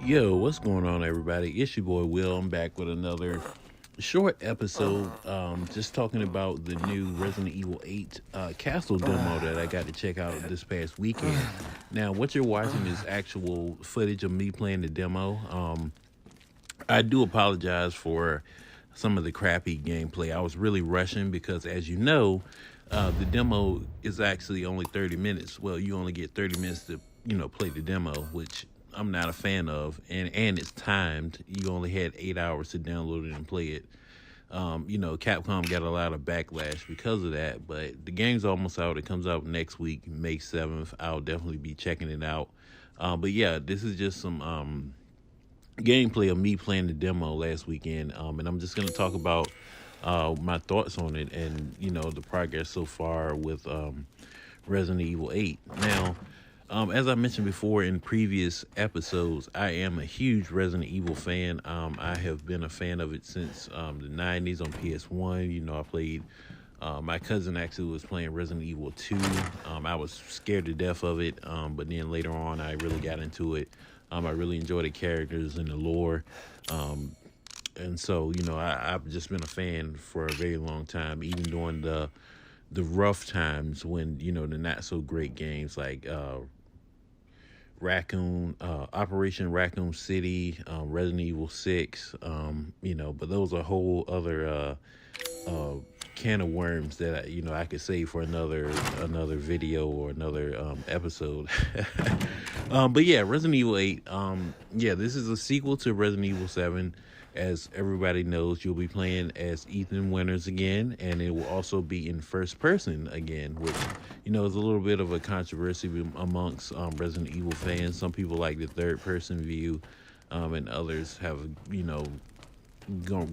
Yo, what's going on, everybody? It's your boy Will. I'm back with another short episode. Just talking about the new Resident Evil 8 Castle demo that I got to check out this past weekend. Now, what you're watching is actual footage of me playing the demo. I do apologize for some of the crappy gameplay. I was really rushing because, as you know, the demo is actually only 30 minutes. Well, you only get 30 minutes to, play the demo, which I'm not a fan of. And it's timed. You only had 8 hours to download it and play it. Capcom got a lot of backlash because of that, but the game's almost out. It comes out next week, May 7th. I'll definitely be checking it out. But yeah, this is just some gameplay of me playing the demo last weekend, and I'm just going to talk about my thoughts on it and the progress so far with Resident Evil 8. Now, as I mentioned before in previous episodes, I am a huge Resident Evil fan. I have been a fan of it since the 90s on PS1. I played, my cousin actually was playing Resident Evil 2. I was scared to death of it, but then later on I really got into it. I really enjoy the characters and the lore. And so, I've just been a fan for a very long time, even during the rough times when, the not so great games like Operation Raccoon City, Resident Evil 6, but those are a whole other can of worms that I could save for another video or another episode. But yeah, Resident Evil 8. This is a sequel to Resident Evil 7. As everybody knows, you'll be playing as Ethan Winters again, and it will also be in first person again, which is a little bit of a controversy amongst Resident Evil fans. Some people like the third person view, and others have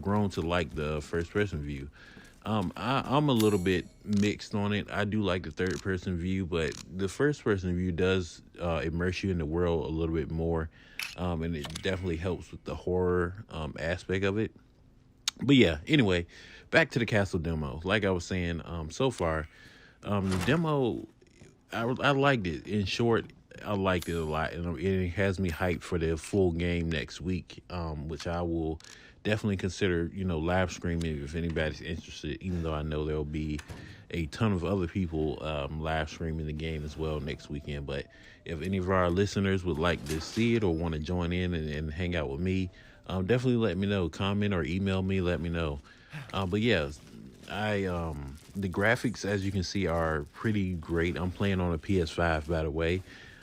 grown to like the first person view. I'm a little bit mixed on it. I do like the third person view, but the first person view does immerse you in the world a little bit more. And it definitely helps with the horror aspect of it. But yeah, anyway, back to the castle demo. Like I was saying, so far, the demo, I liked it. In short, I liked it a lot. And it has me hyped for the full game next week, which I will definitely consider, live streaming if anybody's interested, even though I know there'll be a ton of other people live streaming the game as well next weekend. But if any of our listeners would like to see it or want to join in and hang out with me, definitely let me know. Comment or email me, let me know. But yeah, the graphics, as you can see, are pretty great. I'm playing on a PS5, by the way.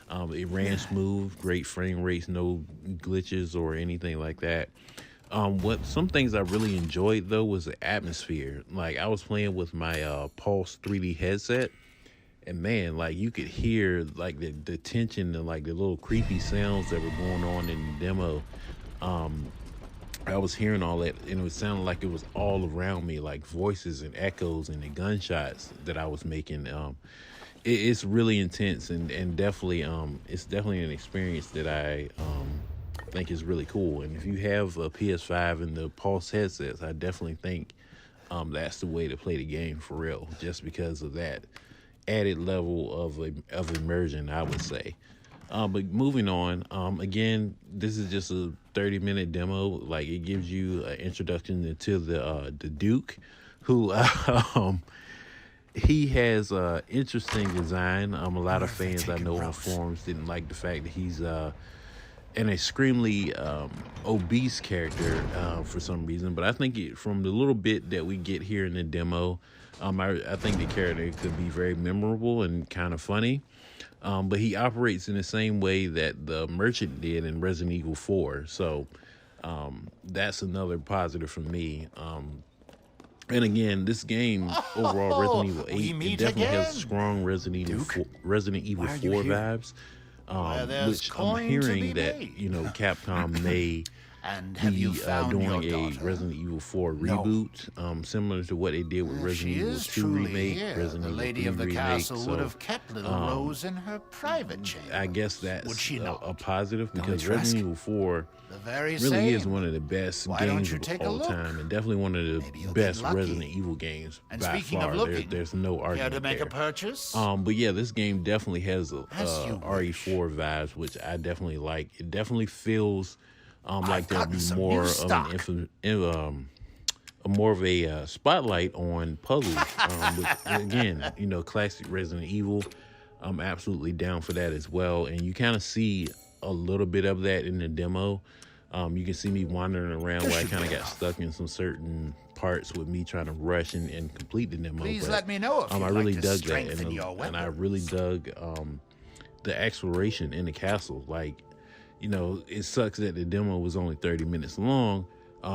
It ran smooth, great frame rates, no glitches or anything like that. Some things I really enjoyed though was the atmosphere. Like I was playing with my Pulse 3D headset, and man, like you could hear like the tension and like the little creepy sounds that were going on in the demo. I was hearing all that, and it sounded like it was all around me, like voices and echoes and the gunshots that I was making. It's really intense and definitely it's definitely an experience that I think is really cool. And if you have a PS5 and the Pulse headsets, I definitely think that's the way to play the game for real, just because of that added level of immersion, I would say. But moving on, again, this is just a 30-minute demo. Like it gives you an introduction to the Duke, who he has interesting design. A lot of fans I know on forums didn't like the fact that he's an extremely obese character for some reason, but I think from the little bit that we get here in the demo, I think the character could be very memorable and kind of funny. But he operates in the same way that the merchant did in Resident Evil 4, so that's another positive for me. And again, this game overall, Resident Evil 8, it definitely has strong Resident Evil 4 vibes. Which I'm hearing that Capcom may And have you found doing your a daughter? Resident Evil 4 No. reboot, similar to what they did with Resident She Evil is 2 truly remake, here. Resident The Evil lady 3 of the remake. castle So would have kept little Rose in her private chamber. I guess Would that's she not? a positive, Don't because we, Trask? Resident Evil 4 The very really is same. one of the best Why don't games you of take a all look? time, and definitely one of the Maybe you'll best get lucky. Resident Evil games And by speaking far. of looking, There's no care argument to make there. a purchase? But yeah, this game definitely has As you RE4 vibes, which I definitely like. It definitely feels like there'll gotten be some more new of stock. more of a spotlight on puzzles. Which, again, classic Resident Evil. I'm absolutely down for that as well. And you kind of see a little bit of that in the demo. You can see me wandering around where I kind of got stuck in some certain parts with me trying to rush and complete the demo. Please but, let me know if you'd I really like to dug that, strengthen your and I weapons. really dug the exploration in the castle. Like, it sucks that the demo was only 30 minutes long,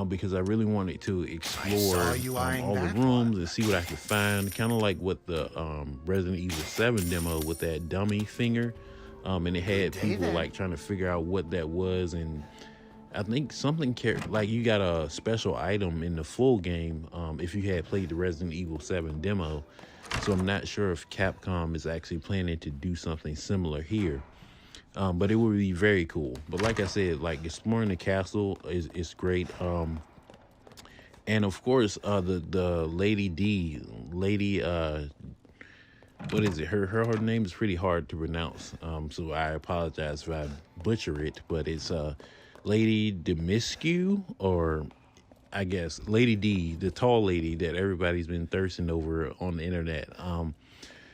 because I really wanted to explore you all eyeing the that rooms and see what I could find. Kind of like what the Resident Evil 7 demo with that dummy finger. And it had people like trying to figure out what that was. And I think something like you got a special item in the full game if you had played the Resident Evil 7 demo. So I'm not sure if Capcom is actually planning to do something similar here. But it would be very cool. But like I said, like exploring the castle is great. And of course, the Lady what is it? Her name is pretty hard to pronounce. So I apologize if I butcher it. But it's Lady Dimitrescu, or I guess Lady D, the tall lady that everybody's been thirsting over on the internet.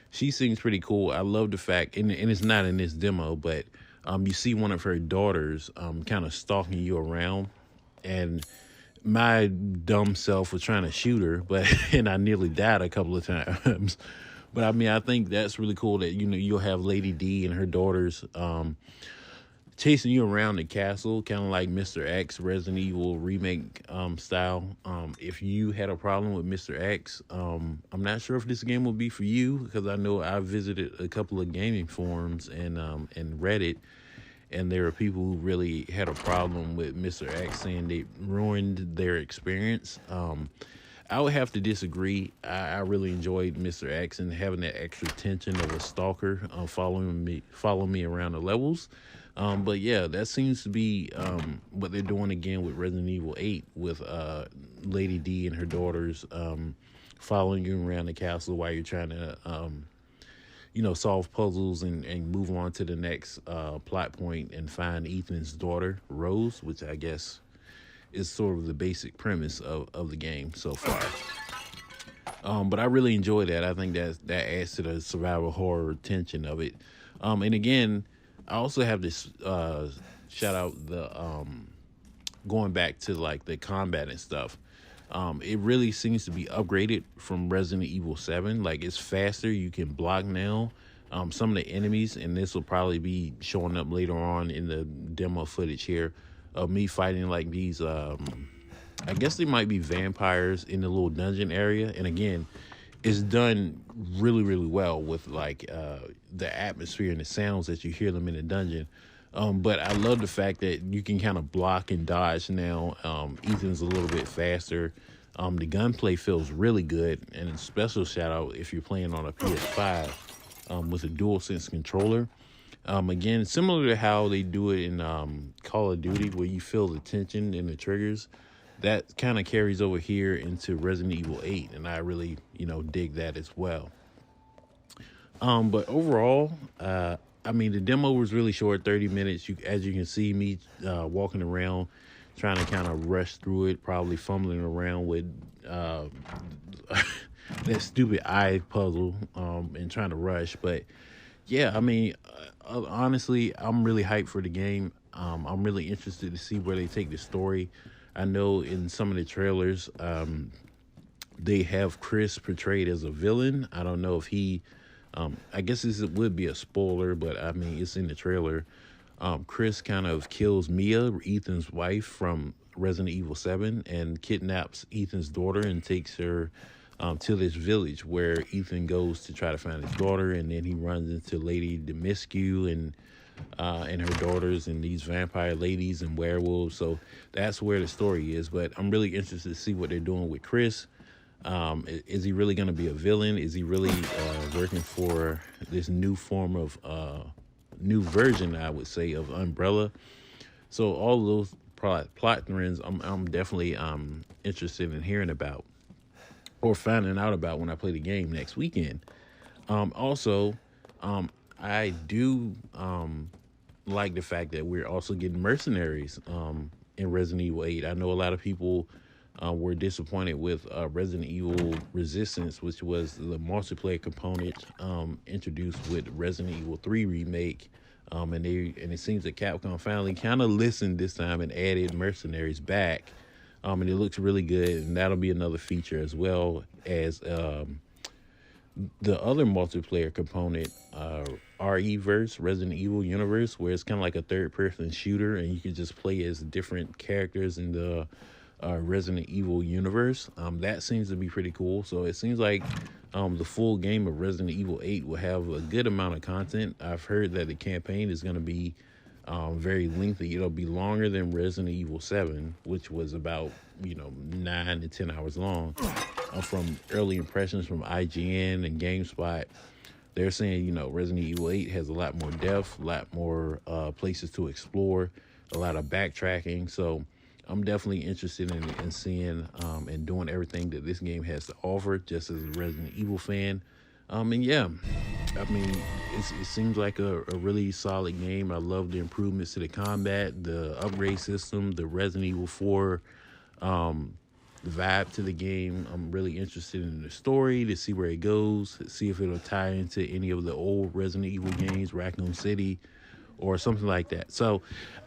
She seems pretty cool. I love the fact, and it's not in this demo, but you see one of her daughters kind of stalking you around, and my dumb self was trying to shoot her, and I nearly died a couple of times. But I mean, I think that's really cool that you'll have Lady D and her daughters chasing you around the castle, kind of like Mr. X Resident Evil remake style. If you had a problem with Mr. X, I'm not sure if this game will be for you, because I know I visited a couple of gaming forums and Reddit, and there are people who really had a problem with Mr. X, saying they ruined their experience. I would have to disagree. I really enjoyed Mr. X and having that extra tension of a stalker following me around the levels. But yeah, that seems to be what they're doing again with Resident Evil 8, with Lady D and her daughters following you around the castle while you're trying to solve puzzles and move on to the next plot point and find Ethan's daughter, Rose, which I guess is sort of the basic premise of the game so far. But I really enjoy that. I think that adds to the survival horror tension of it. And again, I also have this shout out the going back to like the combat and stuff. It really seems to be upgraded from Resident Evil 7. Like, it's faster. You can block now. Some of the enemies, and this will probably be showing up later on in the demo footage here, of me fighting like these, I guess they might be vampires in the little dungeon area. And again, it's done really, really well with like the atmosphere and the sounds that you hear them in the dungeon. But I love the fact that you can kind of block and dodge now. Ethan's a little bit faster. The gunplay feels really good. And a special shout out if you're playing on a PS5 with a DualSense controller. Again, similar to how they do it in Call of Duty, where you feel the tension and the triggers, that kind of carries over here into Resident Evil 8, and I really, dig that as well. But overall, I mean, the demo was really short, 30 minutes. As you can see me walking around, trying to kind of rush through it, probably fumbling around with that stupid eye puzzle and trying to rush. But yeah, I mean, honestly, I'm really hyped for the game. I'm really interested to see where they take the story. I know in some of the trailers, they have Chris portrayed as a villain. I don't know if he, I guess this would be a spoiler, but I mean, it's in the trailer. Chris kind of kills Mia, Ethan's wife from Resident Evil 7, and kidnaps Ethan's daughter and takes her to this village where Ethan goes to try to find his daughter, and then he runs into Lady Dimitrescu, and and her daughters and these vampire ladies and werewolves. So that's where the story is. But I'm really interested to see what they're doing with Chris. Is he really going to be a villain? Is he really working for this new form of new version, I would say, of Umbrella? So all of those plot threads, I'm definitely interested in hearing about or finding out about when I play the game next weekend. Also, I do like the fact that we're also getting mercenaries in Resident Evil 8. I know a lot of people were disappointed with Resident Evil Resistance, which was the multiplayer component introduced with Resident Evil 3 remake. And it seems that Capcom finally kind of listened this time and added mercenaries back. And it looks really good, and that'll be another feature as well as the other multiplayer component, RE-verse, Resident Evil Universe, where it's kind of like a third-person shooter, and you can just play as different characters in the Resident Evil universe. That seems to be pretty cool. So it seems like the full game of Resident Evil 8 will have a good amount of content. I've heard that the campaign is going to be very lengthy. It'll be longer than Resident Evil 7, which was about 9 to 10 hours long. From early impressions from IGN and GameSpot, they're saying Resident Evil 8 has a lot more depth, a lot more places to explore, a lot of backtracking. So I'm definitely interested in seeing and doing everything that this game has to offer, just as a Resident Evil fan. And yeah, I mean, it seems like a really solid game. I love the improvements to the combat, the upgrade system, the Resident Evil 4 vibe to the game. I'm really interested in the story to see where it goes, see if it'll tie into any of the old Resident Evil games, Raccoon City, or something like that. So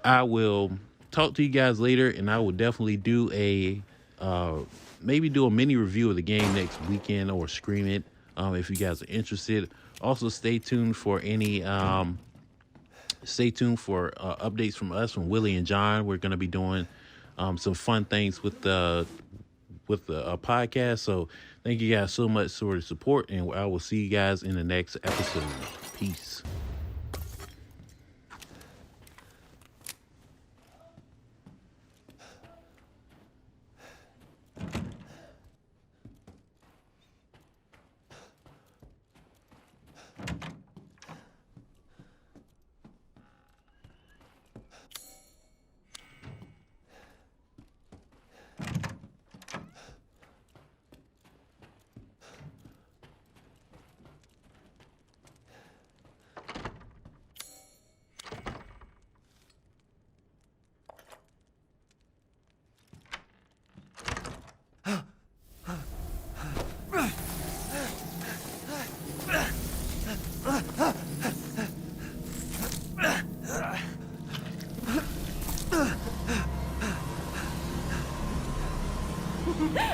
I will talk to you guys later, and I will definitely do maybe do a mini review of the game next weekend or stream it if you guys are interested. Also, stay tuned for updates from us, from Willie and John. We're going to be doing some fun things with the podcast. So thank you guys so much for the support, and I will see you guys in the next episode. Peace.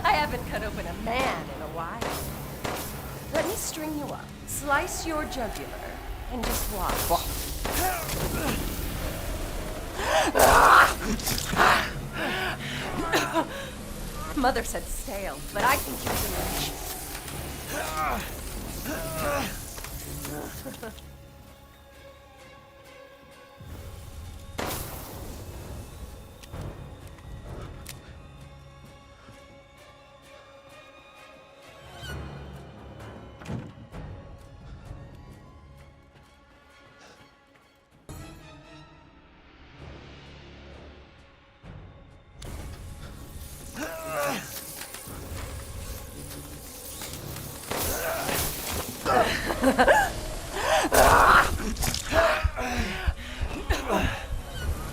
I haven't cut open a man in a while. Let me string you up, slice your jugular, and just watch. Mother said stale, but I think you're delicious.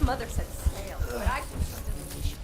Mother said stale, but I think you're delicious.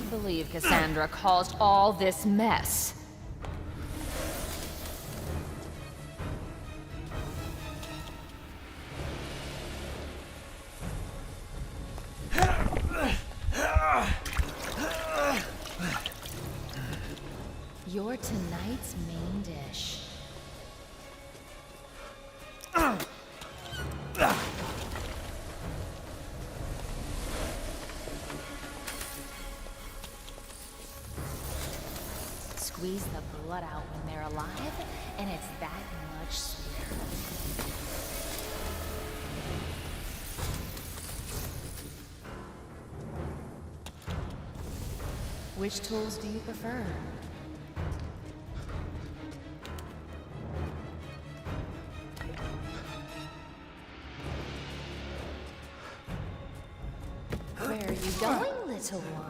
believe Cassandra caused all this mess. You're tonight's main dish. Squeeze the blood out when they're alive, and it's that much sweeter. Which tools do you prefer? Where are you going, little one?